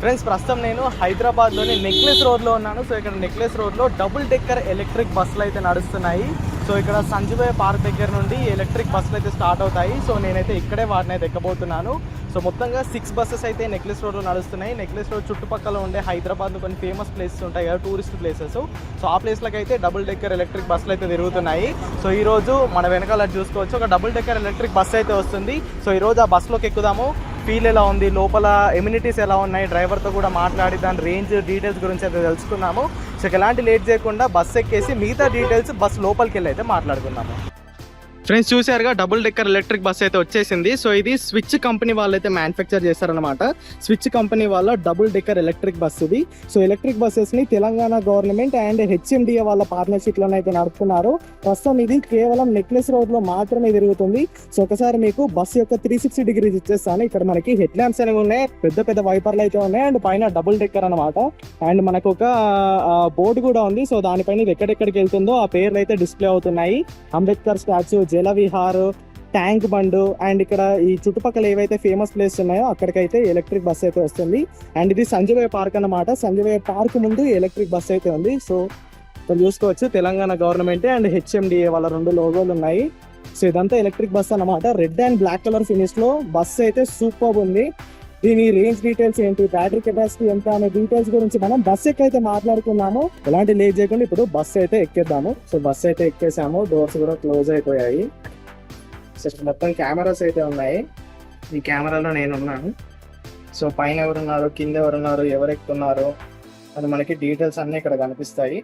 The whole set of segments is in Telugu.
ఫ్రెండ్స్ ప్రస్తుతం నేను హైదరాబాద్లోని నెక్లెస్ రోడ్లో ఉన్నాను. సో ఇక్కడ నెక్లెస్ రోడ్లో డబుల్ డెక్కర్ ఎలక్ట్రిక్ బస్సులు అయితే నడుస్తున్నాయి. సో ఇక్కడ సంజీవయ్య పార్క్ దగ్గర నుండి ఎలక్ట్రిక్ బస్సులు అయితే స్టార్ట్ అవుతాయి. సో నేనైతే ఇక్కడే వాటిని అయితే ఎక్కబోతున్నాను. సో మొత్తంగా 6 బస్సెస్ అయితే నెక్లెస్ రోడ్లో నడుస్తున్నాయి. నెక్లెస్ రోడ్ చుట్టుపక్కల ఉండే హైదరాబాద్లో కొన్ని ఫేమస్ ప్లేసెస్ ఉంటాయి కదా, టూరిస్ట్ ప్లేసెస్. సో ఆ ప్లేస్లకు అయితే డబుల్ డెక్కర్ ఎలక్ట్రిక్ బస్సులు అయితే తిరుగుతున్నాయి. సో ఈరోజు మన వెనకాల చూసుకోవచ్చు ఒక డబుల్ డెక్కర్ ఎలక్ట్రిక్ బస్సు అయితే వస్తుంది. సో ఈరోజు ఆ బస్సులోకి ఎక్కుదాము. ఫీల్ ఎలా ఉంది, లోపల ఎమ్యూనిటీస్ ఎలా ఉన్నాయి, డ్రైవర్తో కూడా మాట్లాడి దాని రేంజ్ డీటెయిల్స్ గురించి అయితే తెలుసుకున్నాము. సో ఎలాంటి లేట్ చేయకుండా బస్సు ఎక్కేసి మిగతా డీటెయిల్స్ బస్సు లోపలికి వెళ్ళి అయితే మాట్లాడుకున్నాము. ఫ్రెండ్స్ చూసారుగా డబుల్ డెక్కర్ ఎలక్ట్రిక్ బస్ అయితే వచ్చేసింది. సో ఇది స్విచ్ కంపెనీ వాళ్ళు అయితే మ్యానుఫ్యాక్చర్ చేస్తారనమాట. స్విచ్ కంపెనీ వాళ్ళ డబుల్ డెక్కర్ ఎలక్ట్రిక్ బస్ ఇది. సో ఎలక్ట్రిక్ బస్సెస్ ని తెలంగాణ గవర్నమెంట్ అండ్ హెచ్ఎండిఏ వాళ్ళ పార్ట్నర్షిప్ లోనే అయితే నడుపుతున్నారు. ప్రస్తుతం ఇది కేవలం నెక్లెస్ రోడ్ లో మాత్రమే తిరుగుతుంది. సో ఒకసారి మీకు బస్ యొక్క 360 డిగ్రీస్ ఇచ్చేస్తాను. ఇక్కడ మనకి హెడ్ ల్యాంప్స్ అనేవి ఉన్నాయి, పెద్ద పెద్ద వైపర్లు అయితే ఉన్నాయి, అండ్ పైన డబుల్ డెక్కర్ అనమాట. అండ్ మనకు ఒక బోర్డు కూడా ఉంది. సో దానిపైన ఇది ఎక్కడెక్కడికి వెళ్తుందో ఆ పేర్లు అయితే డిస్ప్లే అవుతున్నాయి. అంబేద్కర్ స్టాచ్యూ, జల విహార్, ట్యాంక్ బండ్, అండ్ ఇక్కడ ఈ చుట్టుపక్కల ఏవైతే ఫేమస్ ప్లేస్ ఉన్నాయో అక్కడికైతే ఎలక్ట్రిక్ బస్ అయితే వస్తుంది. అండ్ ఇది సంజీవయ్య పార్క్ అన్నమాట. సంజీవయ్య పార్క్ ముందు ఎలక్ట్రిక్ బస్ అయితే ఉంది. సో ఇక్కడ చూసుకోవచ్చు తెలంగాణ గవర్నమెంట్ అండ్ హెచ్ఎండిఏ వాళ్ళ 2 లోగోలు ఉన్నాయి. సో ఇదంతా ఎలక్ట్రిక్ బస్ అన్నమాట. Red and black colour finish లో బస్ అయితే సూపర్ ఉంది. దీని రేంజ్ డీటెయిల్స్ ఏంటి, బ్యాటరీ కెపాసిటీ ఎంత అనే డీటెయిల్స్ గురించి మనం బస్ ఎక్కైతే మాట్లాడుకున్నాము. ఎలాంటి లేట్ చేయకుండా ఇప్పుడు బస్ అయితే ఎక్కేద్దాము. సో బస్ అయితే ఎక్కేసాము, డోర్స్ కూడా క్లోజ్ అయిపోయాయి. సో మొత్తం కెమెరాస్ అయితే ఉన్నాయి. ఈ కెమెరాలో నేను ఉన్నాను. సో పైన ఎవరున్నారు, కింద ఎవరున్నారు, ఎవరు ఎక్కుతున్నారు అని మనకి డీటెయిల్స్ అన్ని ఇక్కడ కనిపిస్తాయి.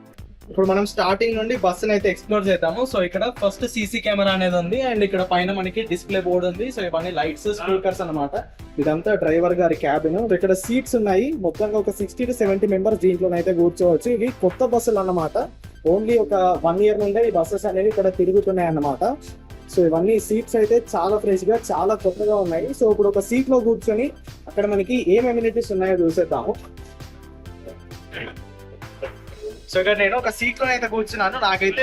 ఇప్పుడు మనం స్టార్టింగ్ నుండి బస్సుని అయితే ఎక్స్ప్లోర్ చేద్దాము. సో ఇక్కడ ఫస్ట్ సీసీ కెమెరా అనేది ఉంది, అండ్ ఇక్కడ పైన మనకి డిస్ప్లే బోర్డు ఉంది. సో ఇవన్నీ లైట్స్, స్పీకర్స్ అనమాట. ఇదంతా డ్రైవర్ గారి క్యాబిన్. ఇక్కడ సీట్స్ ఉన్నాయి. మొత్తంగా ఒక 60 to 70 మెంబర్స్ దీంట్లోనైతే కూర్చోవచ్చు. ఇవి కొత్త బస్సులు అన్నమాట. ఓన్లీ ఒక 1 year నుండే ఈ బస్సెస్ అనేవి ఇక్కడ తిరుగుతున్నాయి అన్నమాట. సో ఇవన్నీ సీట్స్ అయితే చాలా ఫ్రెష్ గా, చాలా కొత్తగా ఉన్నాయి. సో ఇప్పుడు ఒక సీట్ లో కూర్చొని అక్కడ మనకి ఏం ఎమ్యూనిటీస్ ఉన్నాయో చూసేద్దాము. సో ఇక్కడ నేను ఒక సీట్ లో అయితే కూర్చున్నాను. నాకైతే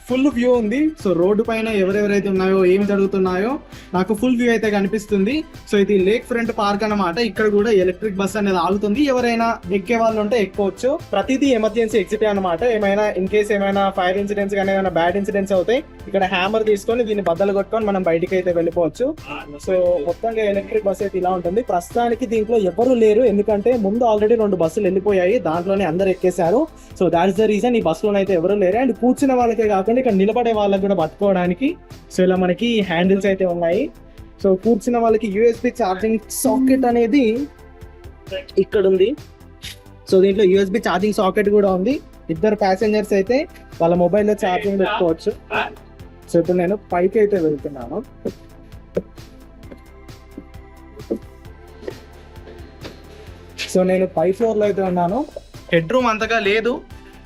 ఫుల్ వ్యూ ఉంది. సో రోడ్డు పైన ఎవరెవరైతే ఉన్నాయో, ఏం జరుగుతున్నాయో నాకు ఫుల్ వ్యూ అయితే కనిపిస్తుంది. సో ఇది లేక్ ఫ్రంట్ పార్క్ అన్నమాట. ఇక్కడ కూడా ఎలక్ట్రిక్ బస్ అనేది ఆగుతుంది. ఎవరైనా ఎక్కే వాళ్ళు ఉంటే ఎక్కోవచ్చు. ప్రతిదీ ఎమర్జెన్సీ ఎగ్జిట్ అనమాట. ఏమైనా ఇన్ కేస్ ఏమైనా ఫైర్ ఇన్సిడెంట్స్ కానీ ఏమైనా బ్యాడ్ ఇన్సిడెంట్స్ అవుతాయి, ఇక్కడ హ్యామర్ తీసుకొని దీన్ని బద్దలు కొట్టుకొని మనం బయటికి అయితే వెళ్ళిపోవచ్చు. సో మొత్తంగా ఎలక్ట్రిక్ బస్ అయితే ఇలా ఉంటుంది. ప్రస్తుతానికి దీంట్లో ఎవరు లేరు, ఎందుకంటే ముందు ఆల్రెడీ 2 బస్సులు వెళ్ళిపోయాయి, దాంట్లోనే అందరు ఎక్కేశారు. సో దాట్స్ ద రీజన్ ఈ బస్సులో అయితే ఎవరు లేరు. అండ్ కూర్చున్న వాళ్ళకే కాకుండా ఇక్కడ నిలబడే వాళ్ళకి కూడా పట్టుకోవడానికి సో ఇలా మనకి హ్యాండిల్స్ అయితే ఉన్నాయి. సో కూర్చున్న వాళ్ళకి యూఎస్బి ఛార్జింగ్ సాకెట్ అనేది ఇక్కడ ఉంది. సో దీంట్లో యూఎస్బి ఛార్జింగ్ సాకెట్ కూడా ఉంది. 2 ప్యాసింజర్స్ అయితే వాళ్ళ మొబైల్లో ఛార్జింగ్ పెట్టుకోవచ్చు. సో ఇప్పుడు నేను పైకి అయితే వెళ్తున్నాను. సో నేను పై ఫ్లోర్ లో అయితే ఉన్నాను. హెడ్ రూమ్ అంతగా లేదు.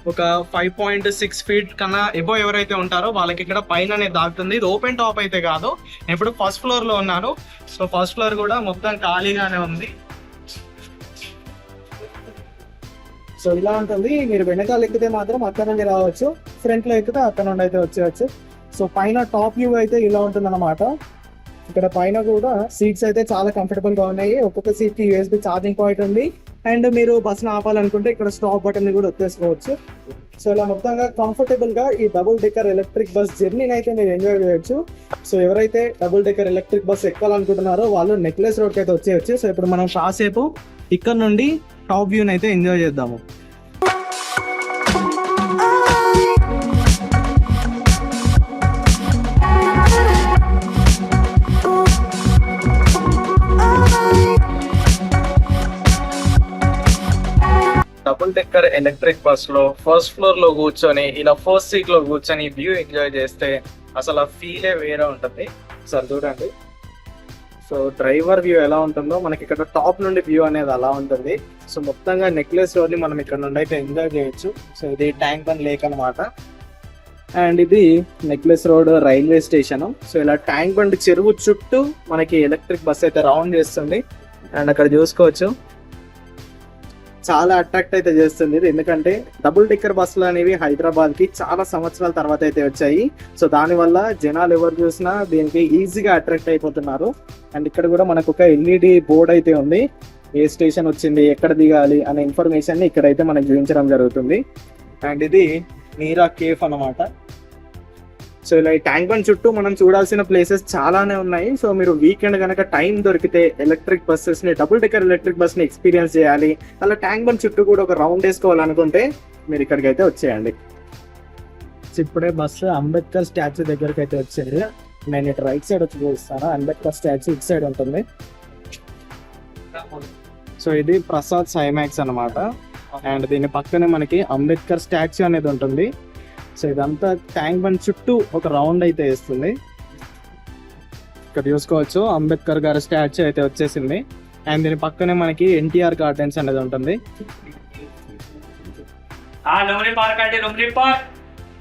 ఒక 5.6 feet కన్నా ఎబో ఎవరైతే ఉంటారో వాళ్ళకి ఇక్కడ పైన దాగుతుంది. ఇది ఓపెన్ టాప్ అయితే కాదు. నేను ఇప్పుడు ఫస్ట్ ఫ్లోర్ లో ఉన్నాను. సో ఫస్ట్ ఫ్లోర్ కూడా మొత్తం ఖాళీగానే ఉంది. సో ఇలా ఉంటుంది. మీరు వెనకాల ఎక్కితే మాత్రం అక్కడ నుండి రావచ్చు, ఫ్రంట్ లో ఎక్కితే అక్కడ నుండి అయితే వచ్చేయచ్చు. సో పైన టాప్ వ్యూ అయితే ఇలా ఉంటుంది అన్నమాట. ఇక్కడ పైన కూడా సీట్స్ అయితే చాలా కంఫర్టబుల్ గా ఉన్నాయి. ఒక్కొక్క సీట్ కి యూఎస్బి ఛార్జింగ్ పాయింట్ ఉంది. అండ్ మీరు బస్సును ఆపాలనుకుంటే ఇక్కడ స్టాప్ బటన్ కూడా వచ్చేసుకోవచ్చు. సో ఇలా మొత్తంగా కంఫర్టబుల్ గా ఈ డబుల్ డెక్కర్ ఎలక్ట్రిక్ బస్ జర్నీని అయితే మీరు ఎంజాయ్ చేయొచ్చు. సో ఎవరైతే డబుల్ డెక్కర్ ఎలక్ట్రిక్ బస్ ఎక్కాలనుకుంటున్నారో వాళ్ళు నెక్లెస్ రోడ్ కి అయితే వచ్చేయచ్చు. సో ఇప్పుడు మనం కాసేపు ఇక్కడ నుండి టాప్ వ్యూని అయితే ఎంజాయ్ చేద్దాము. డబుల్ డెక్కర్ ఎలక్ట్రిక్ బస్ లో ఫస్ట్ ఫ్లోర్ లో కూర్చొని ఇలా ఫస్ట్ సీట్ లో కూర్చొని వ్యూ ఎంజాయ్ చేస్తే అసలు ఆ ఫీలే వేరే ఉంటుంది. సార్ చూడండి. సో డ్రైవర్ వ్యూ ఎలా ఉంటుందో మనకి ఇక్కడ టాప్ నుండి వ్యూ అనేది అలా ఉంటుంది. సో మొత్తంగా నెక్లెస్ రోడ్ ని మనం ఇక్కడ నుండి అయితే ఎంజాయ్ చేయొచ్చు. సో ఇది ట్యాంక్ బండ్ లేక్ అనమాట. అండ్ ఇది necklace road railway station. So ఇలా ట్యాంక్ బండ్ చెరువు చుట్టూ మనకి ఎలక్ట్రిక్ బస్ అయితే రౌండ్ చేస్తుంది. అండ్ అక్కడ చూసుకోవచ్చు చాలా అట్రాక్ట్ అయితే చేస్తుంది ఇది. ఎందుకంటే డబుల్ డెక్కర్ బస్సులు అనేవి హైదరాబాద్ కి చాలా సంవత్సరాల తర్వాత అయితే వచ్చాయి. సో దానివల్ల జనాలు ఎవరు చూసినా దీనికి ఈజీగా అట్రాక్ట్ అయిపోతున్నారు. అండ్ ఇక్కడ కూడా మనకు ఒక ఎల్ఈడి బోర్డ్ అయితే ఉంది. ఏ స్టేషన్ వచ్చింది, ఎక్కడ దిగాలి అనే ఇన్ఫర్మేషన్ ఇక్కడైతే మనకు చూపించడం జరుగుతుంది. అండ్ ఇది నీరా కేఫ్ అన్నమాట. సో ఇలా ఈ ట్యాంక్ బండ్ చుట్టూ మనం చూడాల్సిన ప్లేసెస్ చాలానే ఉన్నాయి. సో మీరు వీకెండ్ కనుక టైం దొరికితే ఎలక్ట్రిక్ బస్సెస్ని, డబుల్ డెక్కర్ ఎలక్ట్రిక్ బస్ని ఎక్స్పీరియన్స్ చేయాలి, అలా ట్యాంక్ బండ్ చుట్టూ కూడా ఒక రౌండ్ వేసుకోవాలనుకుంటే మీరు ఇక్కడికి అయితే వచ్చేయండి. ఇప్పుడే బస్సు అంబేద్కర్ స్టాచ్యూ దగ్గరికి అయితే వచ్చింది. నేను ఇటు రైట్ సైడ్ వచ్చి చూపిస్తాను. అంబేద్కర్ స్టాచ్యూ ఇటు సైడ్ ఉంటుంది. సో ఇది ప్రసాద్ సైమాక్స్ అన్నమాట. అండ్ దీని పక్కనే మనకి అంబేద్కర్ స్టాచ్యూ అనేది ఉంటుంది. సో ఇదంతా ట్యాంక్ బండ్ చుట్టూ ఒక రౌండ్ అయితే వేస్తుంది. ఇక్కడ చూసుకోవచ్చు అంబేద్కర్ గారి స్టాచ్యూ అయితే వచ్చేసింది. అండ్ దీని పక్కనే మనకి ఎన్టీఆర్ గార్డెన్స్ అనేది ఉంటుంది.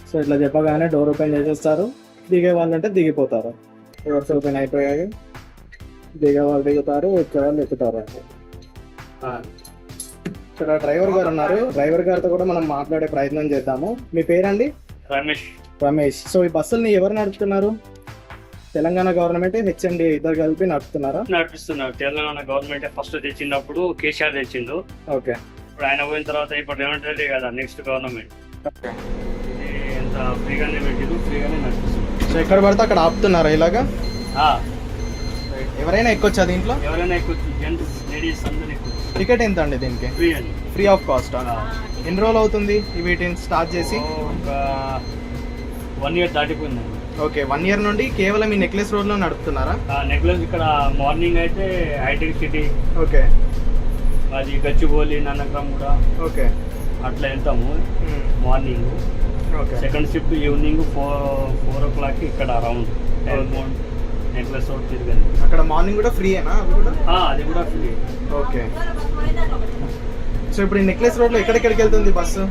సో ఇట్లా చెప్పగానే డోర్ ఓపెన్ చేసేస్తారు. దిగే వాళ్ళంటే దిగిపోతారు. డోర్స్ ఓపెన్ అయిపోయాయి. దిగే వాళ్ళు దిగుతారు, ఎక్కే వాళ్ళు ఎక్కుతారు. ఇక్కడ డ్రైవర్ గారు ఉన్నారు. డ్రైవర్ గారితో కూడా మనం మాట్లాడే ప్రయత్నం చేద్దాము. మీ పేరండి? రమేష్. సో ఈ బస్సుల్ని ఎవరు నడుపుతున్నారు? తెలంగాణ గవర్నమెంట్, హెచ్ఎండి ఇద్దరు కలిపి నడుపుతున్నారు? నడిపిస్తున్నారు. తెలంగాణ గవర్నమెంట్ ఫస్ట్ తెచ్చినప్పుడు కేసీఆర్ తెచ్చిండు. ఓకే. ఇప్పుడు ఆయన పోయిన తర్వాత ఇప్పుడు రేవంత్ రెడ్డి కదా నెక్స్ట్ గవర్నమెంట్. ఇది ఎంత ఫ్రీగానే పెట్టిండు, ఫ్రీగానే నడిపిస్తున్నారు. సో ఎక్కడ పడితే అక్కడ ఆపుతున్నారా ఇలాగా? ఎవరైనా ఎక్కొచ్చా దీంట్లో? ఎవరైనా ఎక్కొచ్చు, జెంట్స్ లేడీస్ అందరూ ఎక్కొచ్చు. టికెట్ ఎంత అండి దీనికి? ఫ్రీ అండి. Free of cost. ఎన్ని రోజులు అవుతుంది వీటిని స్టార్ట్ చేసి? ఒక 1 year దాటిపోయిందండి. ఓకే, 1 year నుండి కేవలం ఈ నెక్లెస్ రోడ్ లో నడుపుతున్నారా? నెక్లెస్ ఇక్కడ మార్నింగ్ అయితే హైటెక్ సిటీ, ఓకే, అది గచ్చిబౌలి, నన్నగ్రామ్ కూడా, ఓకే, అట్లా వెళ్తాము morning. Okay. Second shift evening 4 o'clock ఇక్కడ అరౌండ్ నెక్లెస్ రోడ్ తిరగండి. అక్కడ మార్నింగ్ కూడా ఫ్రీయేనా? అది కూడా ఫ్రీ. ఓకే. సో ఇప్పుడు ఈ నెక్లెస్ రోడ్ లో ఎక్కడెక్కడికి వెళ్తుంది బస్సు?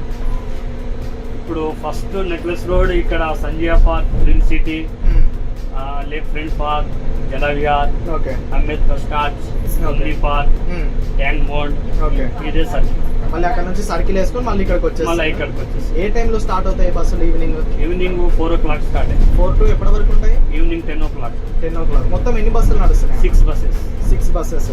ఇప్పుడు ఫస్ట్ నెక్లెస్ రోడ్ ఇక్కడ Sanjay park, green city, lake friends park, Jalavihar, okay, Ambedkar statue, Gandhi park, tank bund, okay, ఇదే సర్కిల్. మళ్ళీ అక్కడ నుంచి సర్కిల్ వేసుకొని మళ్ళీ ఇక్కడికి వచ్చేసి. ఏ టైంలో స్టార్ట్ అవుతాయి బస్సులు? ఈవినింగ్ 4 o'clock స్టార్ట్ అయ్యి 4 to ఎప్పటి వరకు ఉంటాయి? Evening 10 o'clock. మొత్తం ఎన్ని బస్సులు నడుస్తున్నాయి? 6 బస్సెస్.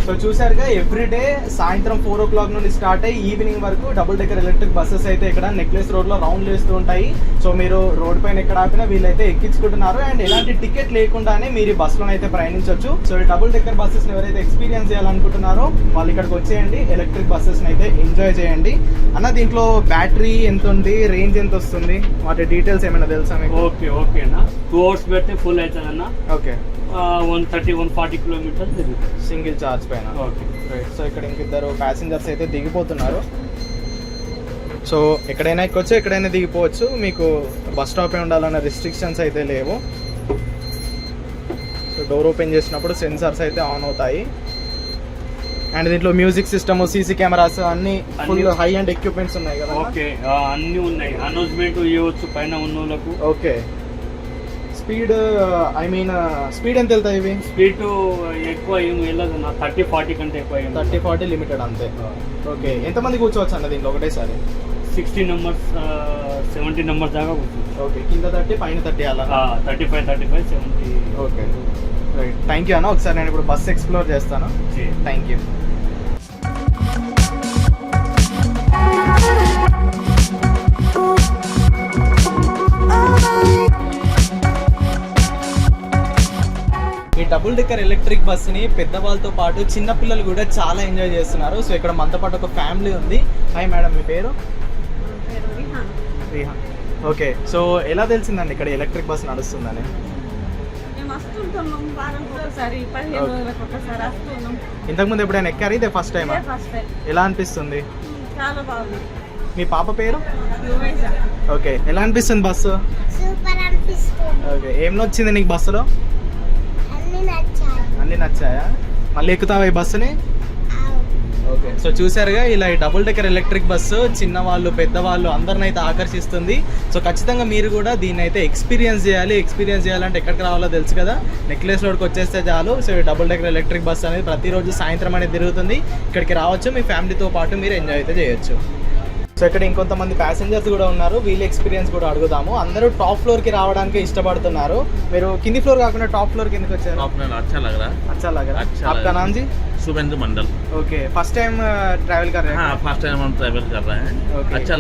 సో చూసారుగా, ఎవ్రీడే సాయంత్రం 4 o'clock నుండి స్టార్ట్ అయ్యి ఈవినింగ్ వరకు డబుల్ డెక్కర్ ఎలక్ట్రిక్ బస్సెస్ అయితే ఇక్కడ నెక్లెస్ రోడ్ లో రౌండ్ వేస్తూ ఉంటాయి. సో మీరు రోడ్ పైన ఎక్కడ ఆపినా వీళ్ళైతే ఎక్కించుకుంటున్నారు. అండ్ ఎలాంటి టికెట్ లేకుండానే మీరు ఈ బస్సులో అయితే ప్రయాణించవచ్చు. సో ఈ డబుల్ డెక్కర్ బస్సెస్ ఎవరైతే ఎక్స్పీరియన్స్ చేయాలనుకుంటున్నారో వాళ్ళు ఇక్కడికి వచ్చేయండి, ఎలక్ట్రిక్ బస్సెస్ అయితే ఎంజాయ్ చేయండి. అన్న, దీంట్లో బ్యాటరీ ఎంత ఉంది, రేంజ్ ఎంత వస్తుంది, వాటి డీటెయిల్స్ ఏమైనా తెలుసా మీకు? ఓకేనా, 2 hours పెడితే ఫుల్ అవుతుంది అన్న. ఓకే. 130-140 kilometers తిరుగుతుంది సింగిల్ చార్జ్ పైన. Okay, right. సో ఇక్కడ ఇంకిద్దరు ప్యాసింజర్స్ అయితే దిగిపోతున్నారు. సో ఎక్కడైనా ఎక్కొచ్చు, ఎక్కడైనా దిగిపోవచ్చు. మీకు బస్ స్టాపే ఉండాలన్న రిస్ట్రిక్షన్స్ అయితే లేవు. సో డోర్ ఓపెన్ చేసినప్పుడు సెన్సార్స్ అయితే ఆన్ అవుతాయి. అండ్ దీంట్లో మ్యూజిక్ సిస్టమ్, సీసీ కెమెరాస్ అన్ని ఫుల్ హై అండ్ ఎక్విప్మెంట్స్ ఉన్నాయి కదా? ఓకే, అన్ని ఉన్నాయి. అనౌన్స్మెంట్ ఇవ్వచ్చు పైన ఉన్న వాళ్ళకు. ఓకే. స్పీడ్ ఎంత వెళ్తాయి ఇవి? స్పీడ్ ఎక్కువ ఏమి వెళ్ళదు నా, 30-40 కంటే ఎక్కువ. 30-40 లిమిటెడ్ అంతే. ఓకే. ఎంతమంది కూర్చోవచ్చు అన్న దీంట్లో ఒకటేసారి? 60 numbers 70 numbers దాకా కూర్చోవచ్చు. ఓకే. కింద 30 పైన 30 అలా? 35 70. Okay, right. థ్యాంక్ యూ అన్న. ఒకసారి నేను ఇప్పుడు బస్ ఎక్స్ప్లోర్ చేస్తాను. Thank you. ఈ డబుల్ డెక్కర్ ఎలక్ట్రిక్ బస్ని పెద్దవాళ్ళతో పాటు చిన్న పిల్లలు కూడా చాలా ఎంజాయ్ చేస్తున్నారు. సో ఇక్కడ మనతో పాటు ఒక ఫ్యామిలీ ఉంది. హాయ్ మేడం, మీ పేరు? రిహాన్. ఓకే. సో ఎలా తెలిసిందండి ఇక్కడ ఎలక్ట్రిక్ బస్ నడుస్తుందని? ఇంతకుముందు ఎప్పుడైనా ఎక్కారు? ఇదే ఫస్ట్ టైం? ఎలా అనిపిస్తుంది? మీ పాప పేరు? ఓకే. ఎలా అనిపిస్తుంది బస్సు? ఓకే. ఏం నచ్చింది నీకు బస్సులో? అన్ని నచ్చాయా? మళ్ళీ ఎక్కుతావా ఈ బస్సుని? ఓకే. సో చూసారుగా, ఇలా ఈ డబుల్ డెక్కర్ ఎలక్ట్రిక్ బస్సు చిన్నవాళ్ళు పెద్దవాళ్ళు అందరిని అయితే ఆకర్షిస్తుంది. సో ఖచ్చితంగా మీరు కూడా దీన్ని అయితే ఎక్స్పీరియన్స్ చేయాలి. ఎక్స్పీరియన్స్ చేయాలంటే ఎక్కడికి రావాలో తెలుసు కదా, నెక్లెస్ రోడ్కి వచ్చేస్తే చాలు. సో ఈ డబుల్ డెక్కర్ ఎలక్ట్రిక్ బస్ అనేది ప్రతిరోజు సాయంత్రం అనేది తిరుగుతుంది. ఇక్కడికి రావచ్చు, మీ ఫ్యామిలీతో పాటు మీరు ఎంజాయ్ అయితే చేయొచ్చు. సో ఇక్కడ ఇంకొంతమంది ప్యాసింజర్స్ కూడా ఉన్నారు, వీళ్ళ ఎక్స్పీరియన్స్ కూడా అడుగుదాము. అందరూ టాప్ ఫ్లోర్కి రావడానికి ఇష్టపడుతున్నారు. మీరు కింది ఫ్లోర్ కాకుండా టాప్ ఫ్లోర్ కిందకి వచ్చారు? अच्छा लग रहा है. अच्छा लग रहा है. अच्छा आपका नाम जी? शुभेंदु मंडल. ओके, फर्स्ट टाइम ट्रैवल कर रहे हैं? हाँ, फर्स्ट टाइम हम ट्रैवल कर रहे हैं. Okay. अच्छा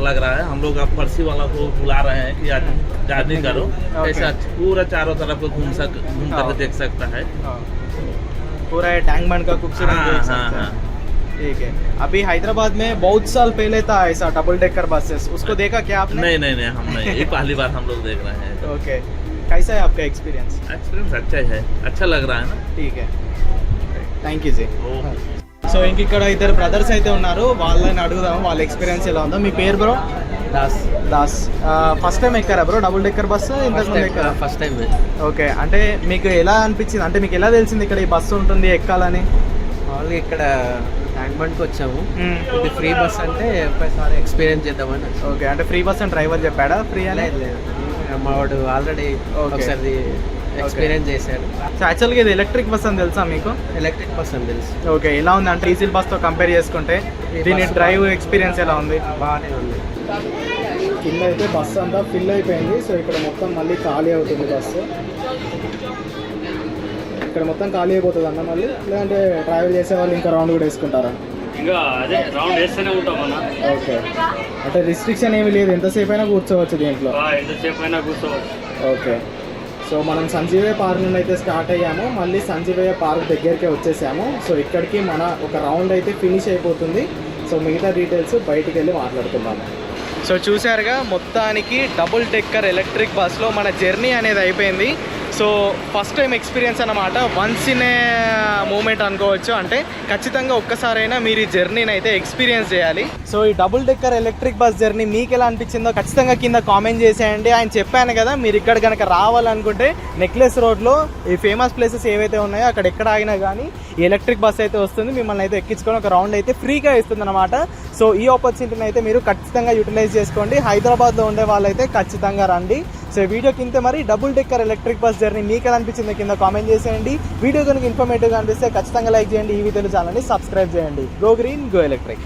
लग रहा है. हम लोग अब पर्सी वाला को बुला रहे हैं कि आज जर्नी करो. Okay. ऐसा पूरा चारों तरफ घूम कर हाँ. देख सकता है. हाँ. पूरा ये टैंक बंड का खूबसूरत हाँ, देख हाँ, सकते हैं. हाँ. ठीक है. अभी हैदराबाद में बहुत साल पहले था ऐसा डबल डेकर बसेस, उसको देखा क्या आपने? नहीं हम नहीं. ये पहली बार हम लोग देख रहे हैं. ओके, कैसा है आपका एक्सपीरियंस? एक्सपीरियंस अच्छा है. अच्छा लग रहा है ना. ठीक है, థ్యాంక్ యూ జీ. ఓకే. సో ఇంక ఇక్కడ ఇద్దరు బ్రదర్స్ అయితే ఉన్నారు, వాళ్ళని అడుగుదాము వాళ్ళ ఎక్స్పీరియన్స్ ఎలా ఉందో. మీ పేరు బ్రో? దాస్. ఫస్ట్ టైం ఎక్కారా బ్రో డబుల్ డెక్కర్ బస్సు? ఇంతకుముందు ఎక్కారా? First time. ఓకే, అంటే మీకు ఎలా అనిపించింది, అంటే మీకు ఎలా తెలిసింది ఇక్కడ ఈ బస్సు ఉంటుంది ఎక్కాలని? మామూలుగా ఇక్కడ ట్యాంక్ బండ్కి వచ్చాము. ఇది ఫ్రీ బస్ అంటే ఒకసారి ఎక్స్పీరియన్స్ చేద్దామని. ఓకే, అంటే ఫ్రీ బస్ అని డ్రైవర్ చెప్పాడా ఫ్రీ అని? లేదు, మా వాడు ఆల్రెడీ ఒకసారి ఎక్స్పీరియన్స్ చేశాడు. సో యాక్చువల్గా ఇది ఎలక్ట్రిక్ బస్ అని తెలుసా మీకు? ఎలక్ట్రిక్ బస్ అని తెలుసు. ఓకే, ఎలా ఉంది అంటే డీజిల్ బస్తో కంపేర్ చేసుకుంటే దీని డ్రైవ్ ఎక్స్పీరియన్స్ ఎలా ఉంది? బాగానే ఉంది. కింద అయితే బస్సు అంతా ఫిల్ అయిపోయింది. సో ఇక్కడ మొత్తం మళ్ళీ ఖాళీ అవుతుంది బస్సు. ఇక్కడ మొత్తం ఖాళీ అయిపోతుంది అన్న మళ్ళీ, లేదంటే ట్రావెల్ చేసే వాళ్ళు ఇంకా రౌండ్ కూడా వేసుకుంటారా? ఇంకా అదే రౌండ్ వేస్తూనే ఉంటాం అన్న. ఓకే, అంటే రిస్ట్రిక్షన్ ఏమీ లేదు, ఎంతసేపు అయినా కూర్చోవచ్చు దీంట్లో? ఎంతసేపు అయినా కూర్చోవచ్చు. ఓకే, సో మనం సంజీవయ్య పార్క్ నుండి అయితే స్టార్ట్ అయ్యాము, మళ్ళీ సంజీవయ్య పార్క్ దగ్గరికి వచ్చేసాము. సో ఇక్కడికి మన ఒక రౌండ్ అయితే ఫినిష్ అయిపోతుంది. సో మిగతా డీటెయిల్స్ బయటికి వెళ్ళి మాట్లాడుకుందాము. సో చూసారుగా, మొత్తానికి డబుల్ డెక్కర్ ఎలక్ట్రిక్ బస్లో మన జర్నీ అనేది అయిపోయింది. సో ఫస్ట్ టైం ఎక్స్పీరియన్స్ అన్నమాట, వన్స్ ఇన్ ఏ మూమెంట్ అనుకోవచ్చు. అంటే ఖచ్చితంగా ఒక్కసారైనా మీరు ఈ జర్నీని అయితే ఎక్స్పీరియన్స్ చేయాలి. సో ఈ double decker electric bus journey మీకు ఎలా అనిపించిందో ఖచ్చితంగా కింద కామెంట్ చేసేయండి. ఆయన చెప్పాను కదా, మీరు ఇక్కడ కనుక రావాలనుకుంటే నెక్లెస్ రోడ్లో ఈ ఫేమస్ ప్లేసెస్ ఏవైతే ఉన్నాయో అక్కడ ఎక్కడ ఆగినా కానీ ఈ ఎలక్ట్రిక్ బస్ అయితే వస్తుంది, మిమ్మల్ని అయితే ఎక్కించుకొని ఒక రౌండ్ అయితే ఫ్రీగా ఇస్తుంది అనమాట. సో ఈ ఆపర్చునిటీని అయితే మీరు ఖచ్చితంగా యూటిలైజ్ చేసుకోండి. హైదరాబాద్లో ఉండే వాళ్ళైతే ఖచ్చితంగా రండి. సో వీడియో కింద మరి double decker electric bus journey మీకు ఎలా అనిపించిందో కింద కామెంట్ చేసేయండి. వీడియో కనుక ఇన్ఫర్మేటివ్గా అనిపిస్తే ఖచ్చితంగా లైక్ చేయండి. ఈ వీడియోలు ఛానల్ని సబ్స్క్రైబ్ చేయండి. Go green, go electric.